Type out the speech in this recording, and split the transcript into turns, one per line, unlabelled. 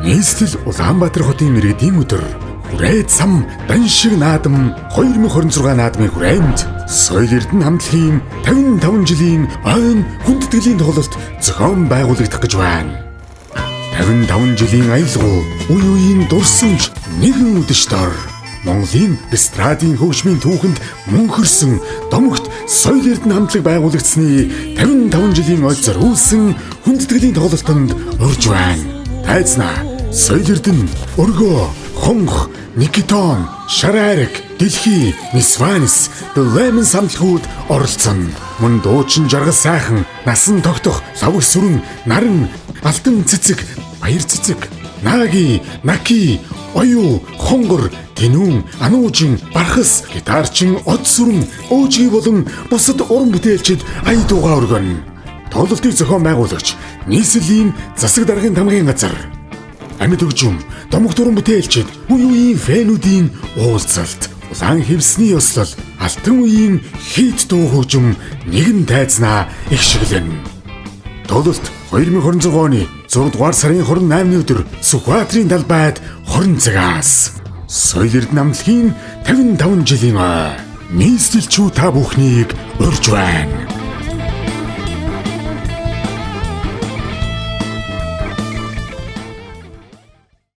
Нийслэл Улаанбаатар хотын иргэдийн өдөр хүрээд сам дан шиг наадам 2026 наадмын хүрээнд соёл эрдэнэ хамтлагийн 55 жилийн ойн хүндэтгэлийн тоглолт зохион байгуулагдах гэж байна. 55 жилийн аялал үе үеийн дурсамж нэгэн үдэштор Монголын эстрадын хөгжмийн түүхэнд мөнхөрсөн домогт соёл эрдэнэ хамтлаг байгуулагдсны 55 жилийн ойд зориулсан хүндэтгэлийн тоглолтод урьж байна. Тайзнаа соёл эрдэнэ өргөө хонх Никитон, Шарарик, Дэлхий, Мисванис, Lemon самтлагууд оролцсон. Мөн дуучин жаргал сайхан, насан тогтох, лавг сүрэн, наран, алтан цэцэг, баяр цэцэг, Наги, Наки, Оюу, Хонгор, Тэнүүн, Ануужин, Бархас, гитарчин, од сүрэн, Өөжгий болон бусад уран бүтээлчид ая дуугаа өргөнө. Тоглолтыг зохион байгуулагч нийслэлийн засаг даргын тамгын газар. Амьд хөгжим, домогт уран бүтээлчид, үе үеийн фэнүүдийн уулзалт, улаан хевсний ёслол, алтан үеийн хийт дуу хөгжим нэгэн тайзнаа их шиглэнэ. Тоглолт 2026 оны 6 дугаар сарын 28-ны өдөр Сүхбаатарын талбайд 20 цагаас соёл эрдэнэ хамтлагийн 55 жилийн нийслэлчүү та бүхнийг урьж байна.